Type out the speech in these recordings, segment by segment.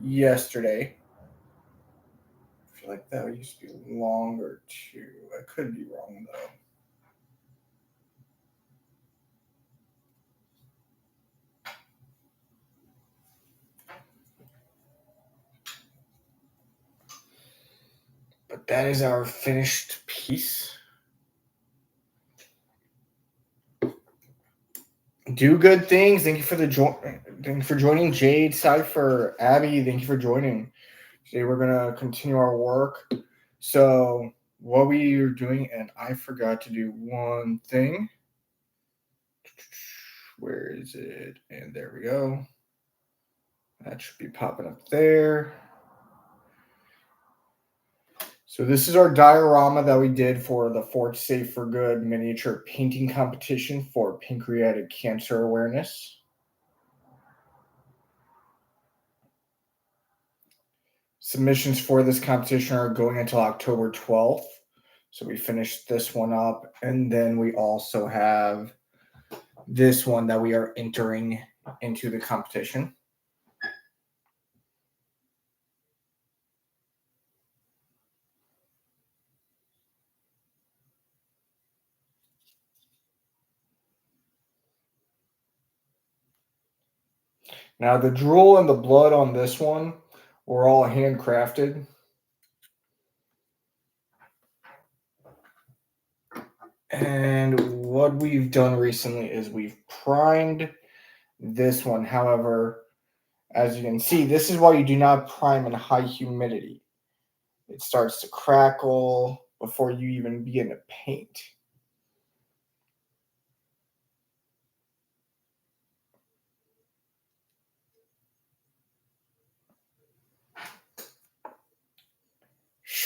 yesterday. I feel like that used to be longer too. I could be wrong though. But that is our finished piece. Do good things. Thank you for thank you for joining, Jade, Cypher, Abby. Thank you for joining. Today we're gonna continue our work. So what we are doing, and I forgot to do one thing. Where is it? And there we go. That should be popping up there. So this is our diorama that we did for the Fort Safe for Good miniature painting competition for pancreatic cancer awareness. Submissions for this competition are going until October 12th. So we finished this one up. And then we also have this one that we are entering into the competition. Now the drool and the blood on this one were all handcrafted. And what we've done recently is we've primed this one. However, as you can see, this is why you do not prime in high humidity. It starts to crackle before you even begin to paint.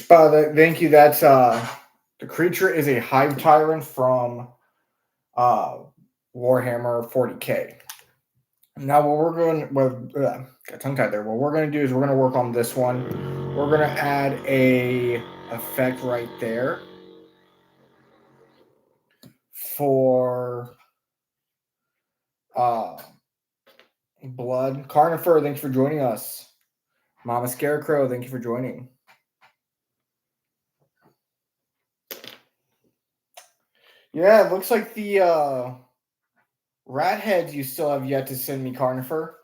Thank you. That's the creature is a hive tyrant from Warhammer 40K. Now, what we're going with, got tongue tied there. What we're going to do is we're going to work on this one. We're going to add a effect right there for blood. Carnifer, thanks for joining us. Mama Scarecrow, thank you for joining. Yeah, it looks like the rat heads you still have yet to send me, Carnifer.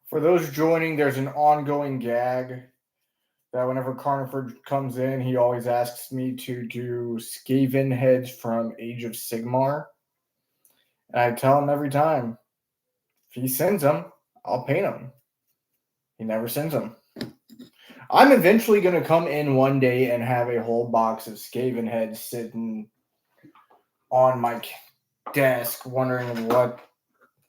For those joining, there's an ongoing gag that whenever Carnifer comes in, he always asks me to do Skaven heads from Age of Sigmar. And I tell him every time, if he sends them, I'll paint them. He never sends them. I'm eventually going to come in one day and have a whole box of Skaven heads sitting on my desk, wondering what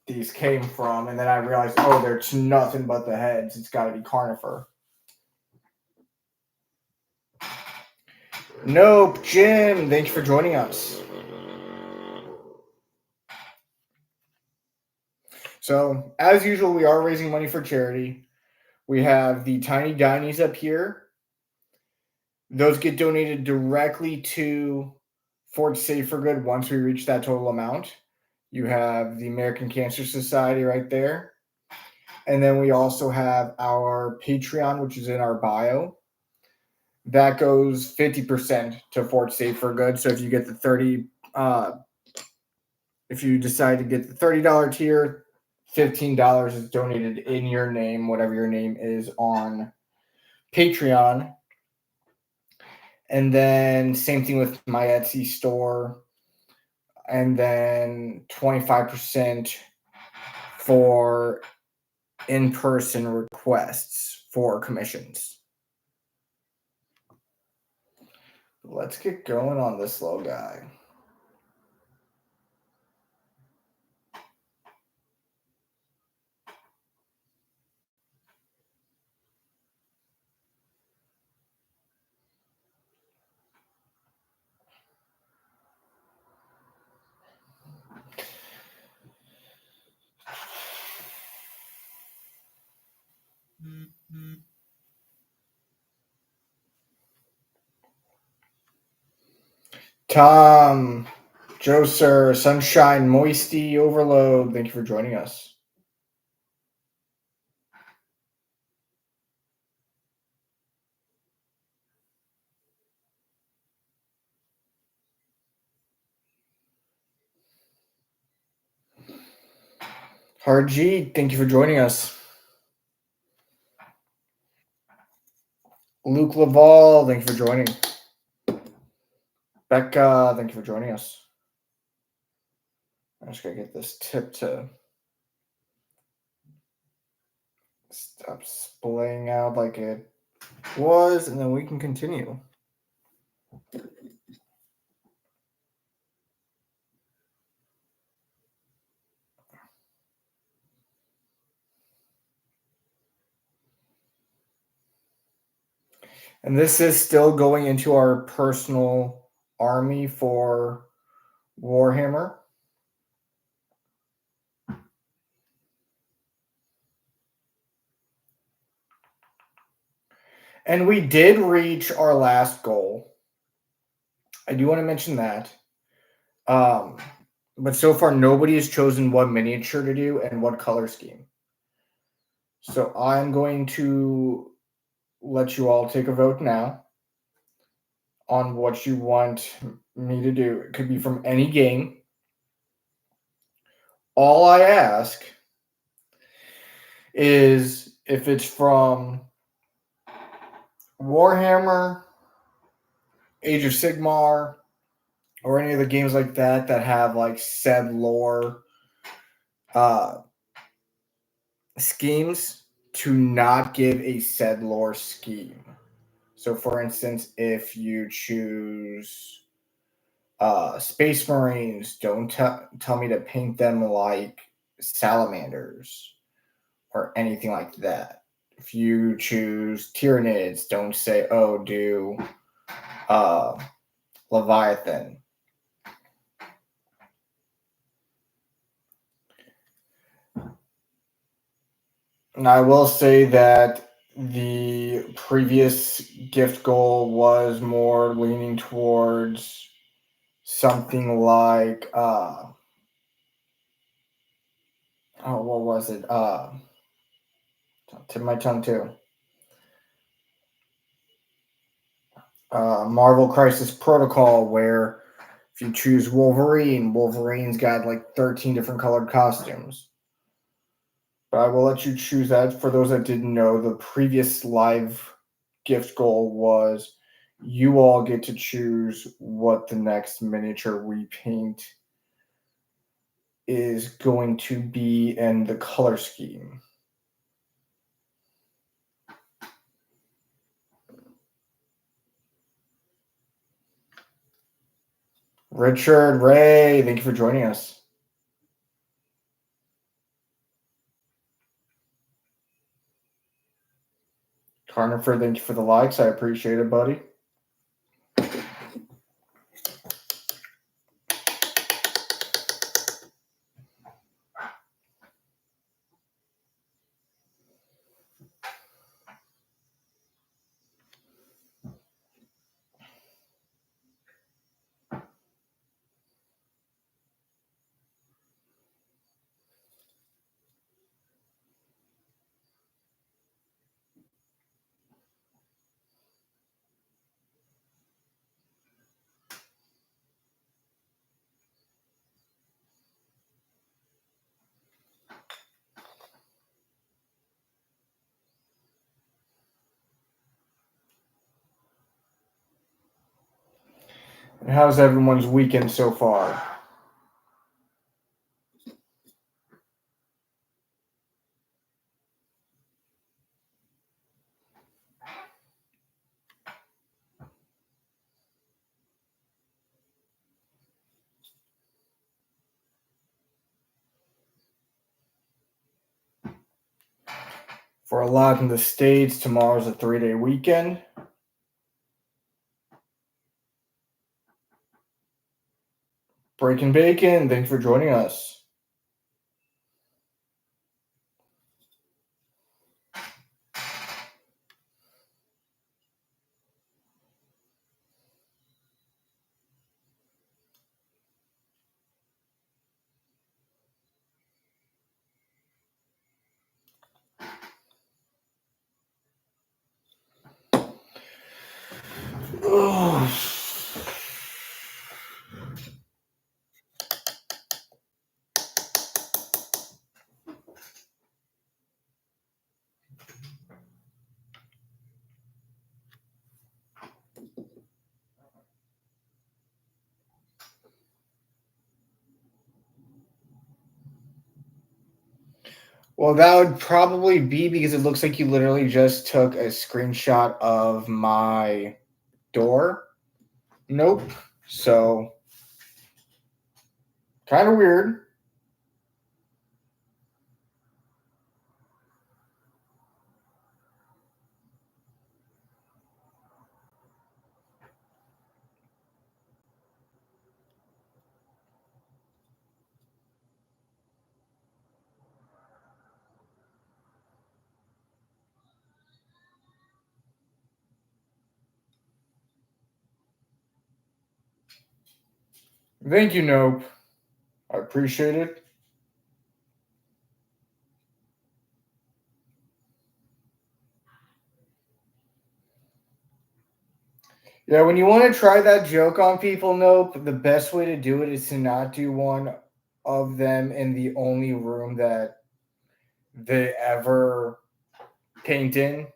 these came from. And then I realized, oh, there's nothing but the heads. It's got to be Carnifer. Nope, Jim, thanks for joining us. So, as usual, we are raising money for charity. We have the Tiny Dinies up here. Those get donated directly to Fort Safe for Good once we reach that total amount. You have the American Cancer Society right there. And then we also have our Patreon, which is in our bio. That goes 50% to Fort Safe for Good. So if you get the if you decide to get the $30 tier, $15 is donated in your name, whatever your name is on Patreon. And then same thing with my Etsy store. And then 25% for in-person requests for commissions. Let's get going on this little guy. Tom, Joe Sir, Sunshine, Moisty, Overload, thank you for joining us. Hard G, thank you for joining us. Luke Laval, thank you for joining. Becca, thank you for joining us. I'm just going to get this tip to stop splaying out like it was, and then we can continue. And this is still going into our personal army for Warhammer. And we did reach our last goal. I do want to mention that. But so far, nobody has chosen what miniature to do and what color scheme. So I'm going to let you all take a vote now on what you want me to do. It could be from any game. All I ask is if it's from Warhammer, Age of Sigmar, or any of the games like that that have like said lore schemes, to not give a said lore scheme. So for instance, if you choose Space Marines, don't tell me to paint them like salamanders or anything like that. If you choose Tyranids, don't say, oh, do Leviathan. And I will say that the previous gift goal was more leaning towards something like what was it? Tip my tongue too. Marvel Crisis Protocol, where if you choose Wolverine, Wolverine's got like 13 different colored costumes. But I will let you choose that. For those that didn't know, the previous live gift goal was you all get to choose what the next miniature we paint is going to be and the color scheme. Richard, Ray, thank you for joining us. Carnifer, thank you for the likes. I appreciate it, buddy. And how's everyone's weekend so far? For a lot in the States, tomorrow's a 3-day weekend. Breaking Bacon, thanks for joining us. Well, that would probably be because it looks like you literally just took a screenshot of my door. Nope. So, kind of weird. Thank you, Nope. I appreciate it. Yeah, when you want to try that joke on people, Nope, the best way to do it is to not do one of them in the only room that they ever paint in.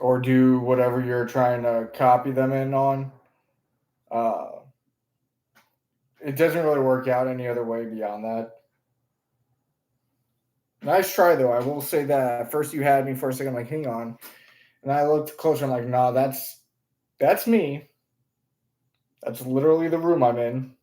Or do whatever you're trying to copy them in on. Uh, it doesn't really work out any other way beyond that. Nice try though. I will say that at first you had me for a second, like, hang on. And I looked closer, I'm like, nah, that's me. That's literally the room I'm in.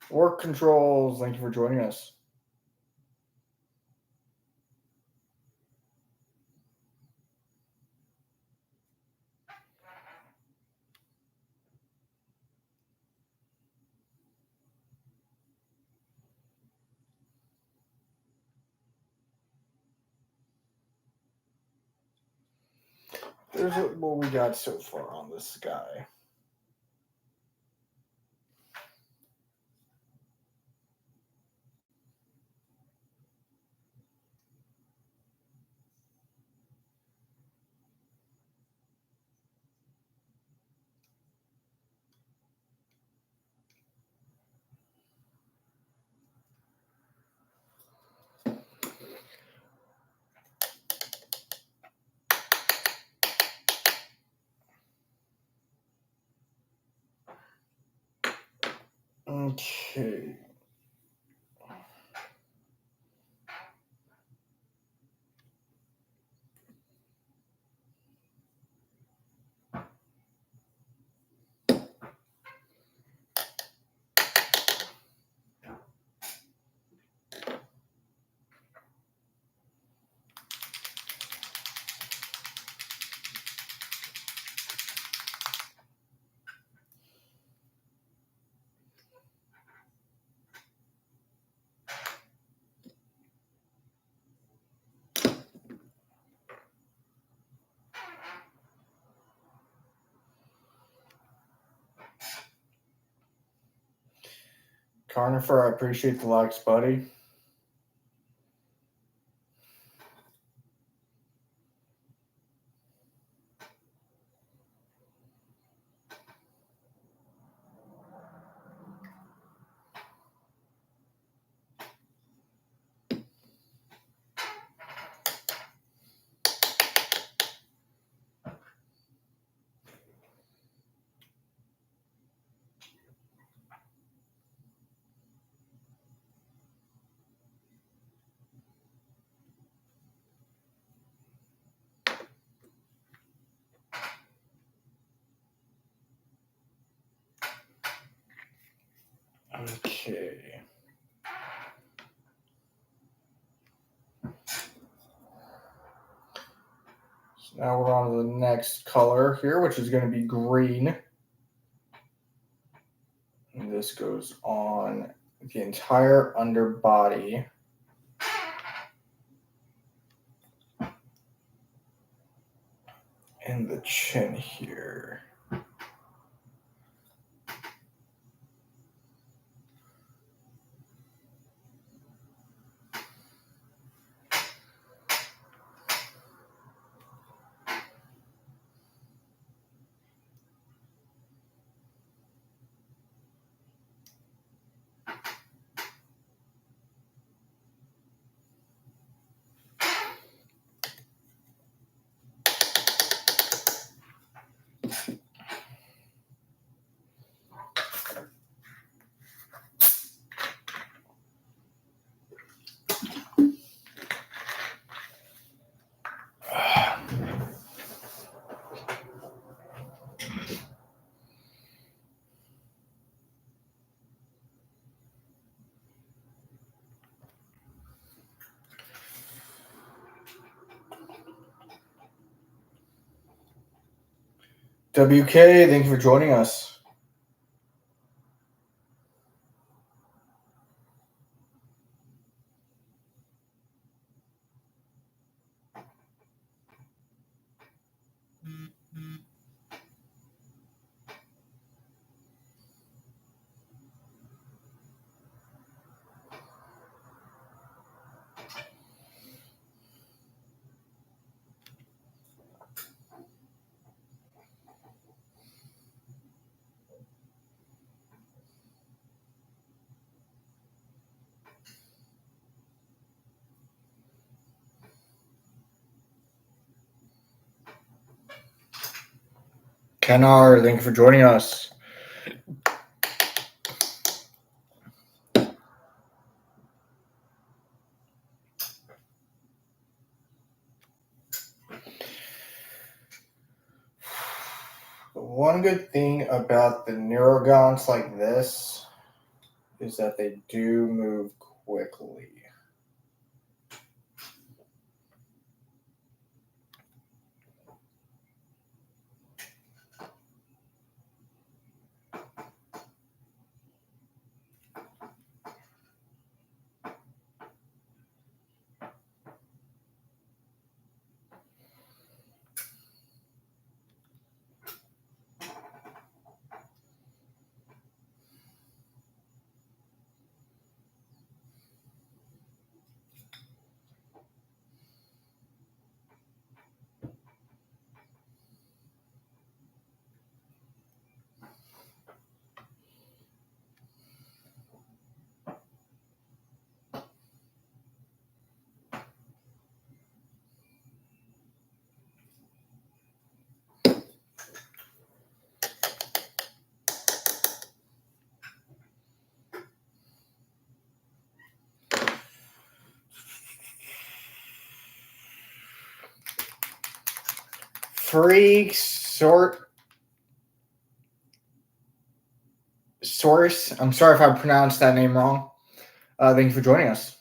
Work controls, thank you for joining us. There's what we got so far on this guy. Okay. Carnifer, I appreciate the likes, buddy. Okay. So now we're on to the next color here, which is going to be green. And this goes on the entire underbody. And the chin here. WK, thank you for joining us. Kenar, thank you for joining us. One good thing about the Neurogons like this is that they do move quickly. Freak source. I'm sorry if I pronounced that name wrong. Thank you for joining us.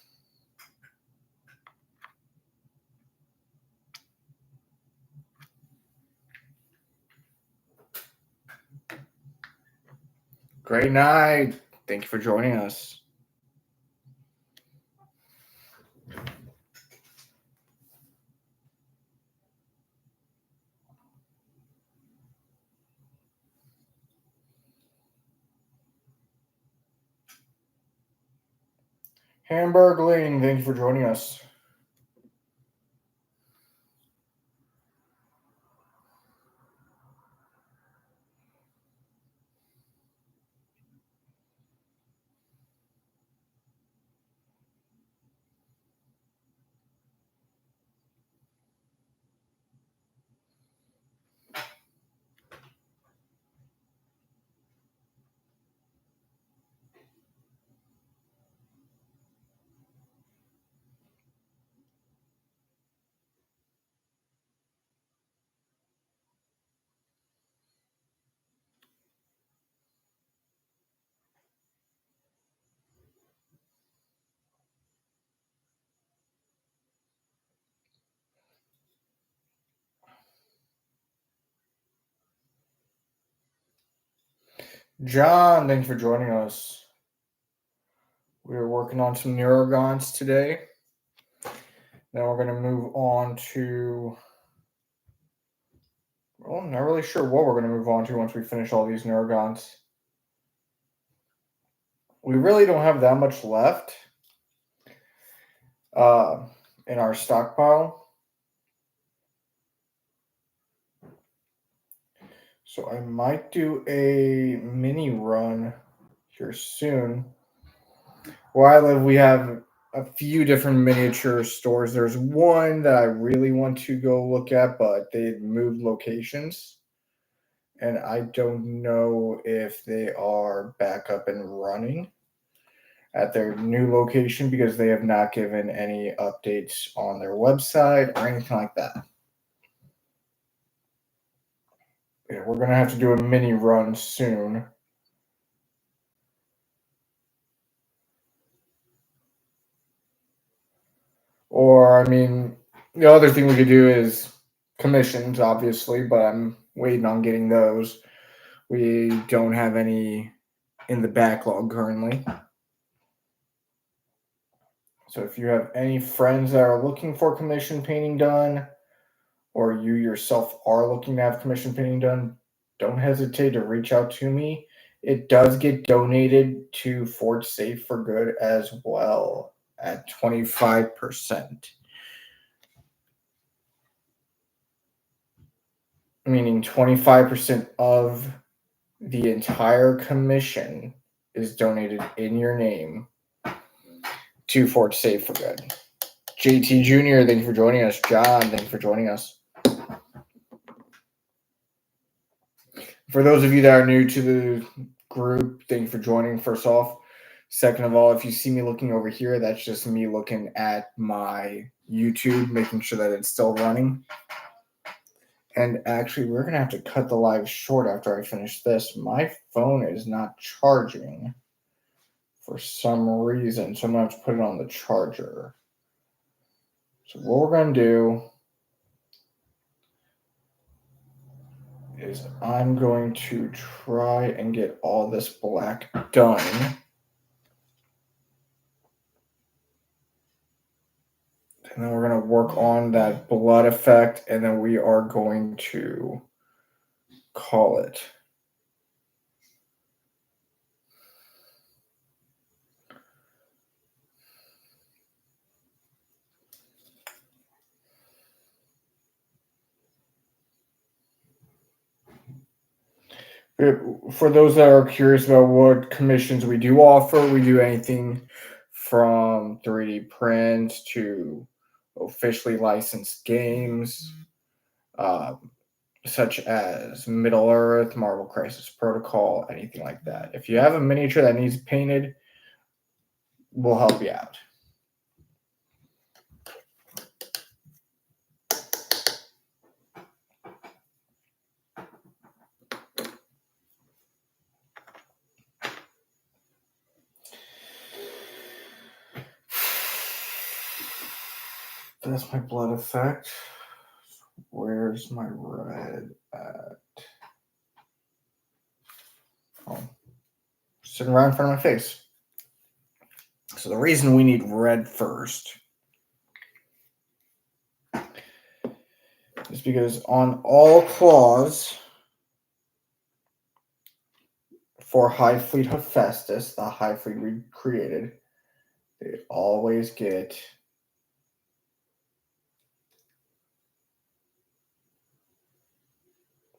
Great night. Thank you for joining us. Hamburgling, thank you for joining us. John, thank you for joining us. We're working on some Neurogons today. Then we're going to move on to. Well, I'm not really sure what we're going to move on to once we finish all these Neurogons. We really don't have that much left in our stockpile. So I might do a mini run here soon. Where I live, we have a few different miniature stores. There's one that I really want to go look at, but they've moved locations. And I don't know if they are back up and running at their new location because they have not given any updates on their website or anything like that. Yeah, we're going to have to do a mini run soon. Or, I mean, the other thing we could do is commissions, obviously, but I'm waiting on getting those. We don't have any in the backlog currently. So if you have any friends that are looking for commission painting done, or you yourself are looking to have commission painting done, don't hesitate to reach out to me. It does get donated to Forge Safe for Good as well at 25%. Meaning 25% of the entire commission is donated in your name to Forge Safe for Good. JT Jr., thank you for joining us. John, thank you for joining us. For those of you that are new to the group, thank you for joining, first off. Second of all, if you see me looking over here, that's just me looking at my YouTube, making sure that it's still running. And actually, we're going to have to cut the live short after I finish this. My phone is not charging for some reason, so I'm going to have to put it on the charger. So what we're going to do is I'm going to try and get all this black done. And then we're going to work on that blood effect, and then we are going to call it. For those that are curious about what commissions we do offer, we do anything from 3D prints to officially licensed games, such as Middle Earth, Marvel Crisis Protocol, anything like that. If you have a miniature that needs painted, we'll help you out. That's my blood effect. Where's my red at? Oh, sitting right in front of my face. So the reason we need red first is because on all claws for High Fleet Hephaestus, the High Fleet we created, they always get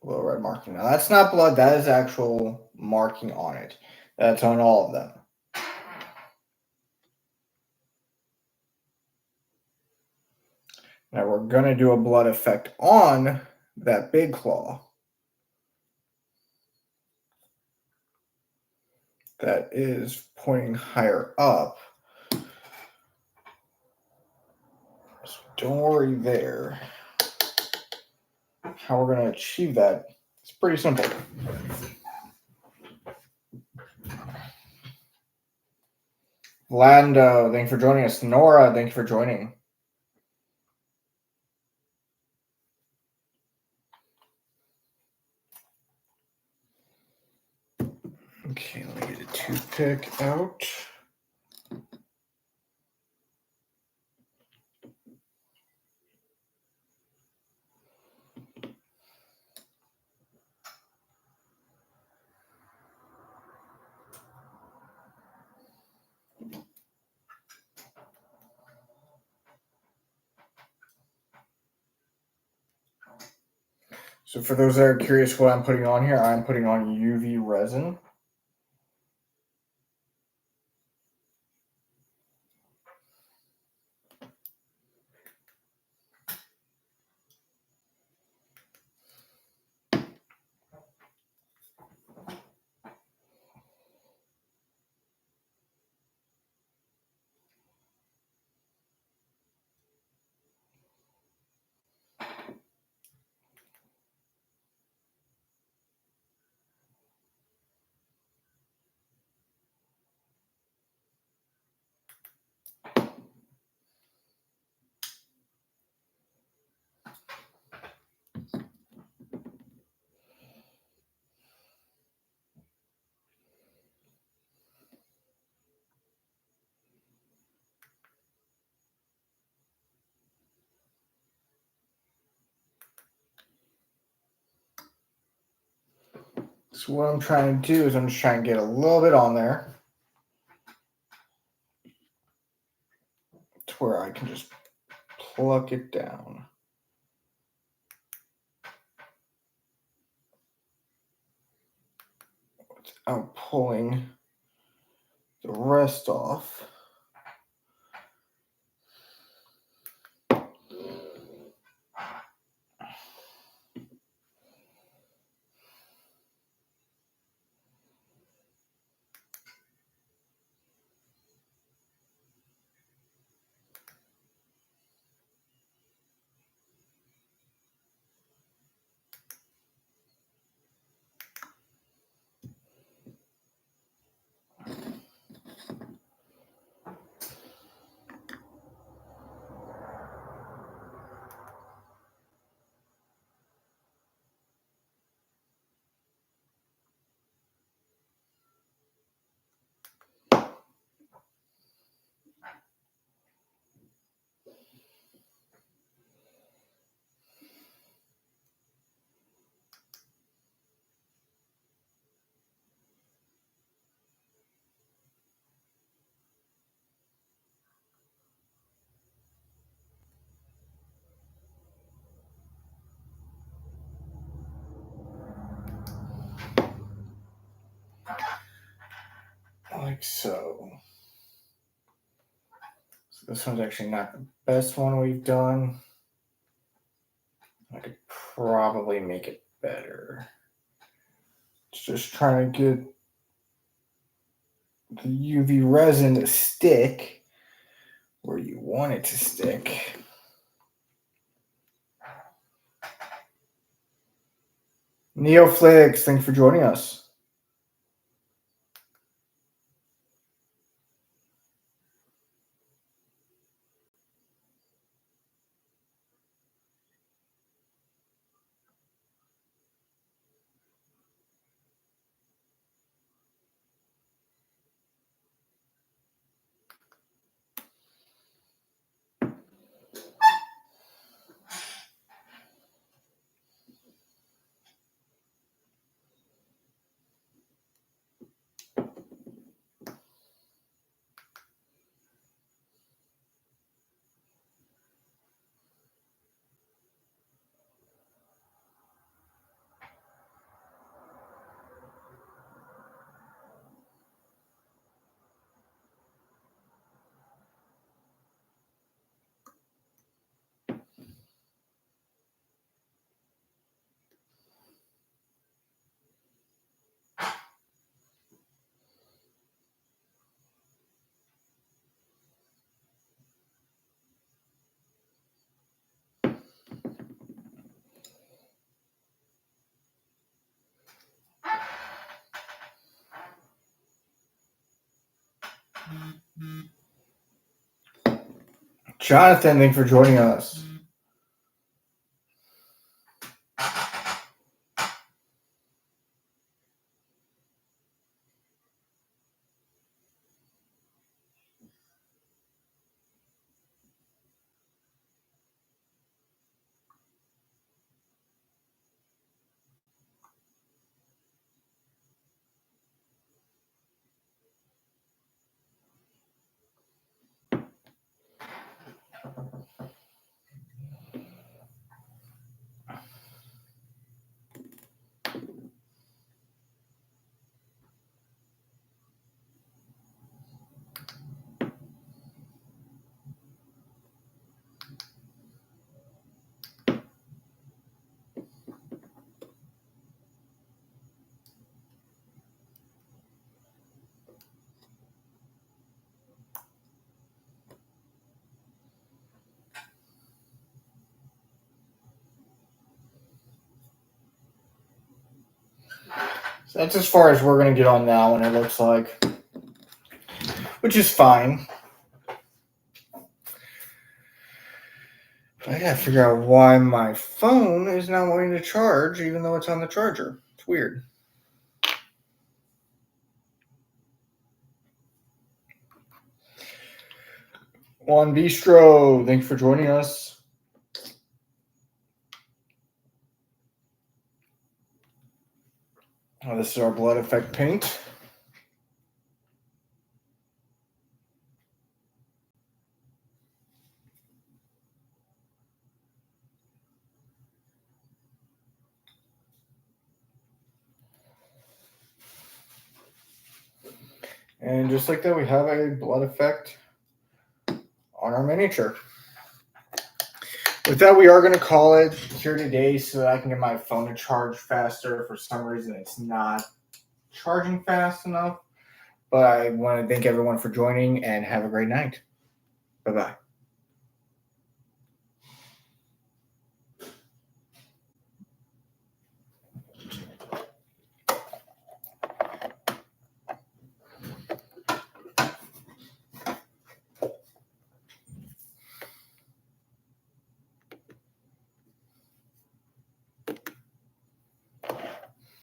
little red marking. Now that's not blood, that is actual marking on it. That's on all of them. Now we're going to do a blood effect on that big claw. That is pointing higher up. So don't worry there. How we're going to achieve that, it's pretty simple. Lando, thank you for joining us. Nora, thank you for joining. Okay, let me get a toothpick out. So for those that are curious what I'm putting on here, I'm putting on UV resin. So what I'm trying to do is I'm just trying to get a little bit on there to where I can just pluck it down. Without pulling the rest off. Like so. So this one's actually not the best one we've done. I could probably make it better. It's just trying to get the UV resin to stick where you want it to stick. Neoflix, thanks for joining us. Jonathan, thanks for joining us. So that's as far as we're going to get on that one, it looks like. Which is fine. I gotta figure out why my phone is not wanting to charge even though it's on the charger. It's weird. Juan Bistro, thanks for joining us. This is our blood effect paint. And just like that, we have a blood effect on our miniature. With that, we are going to call it here today so that I can get my phone to charge faster. For some reason, it's not charging fast enough. But I want to thank everyone for joining and have a great night. Bye-bye.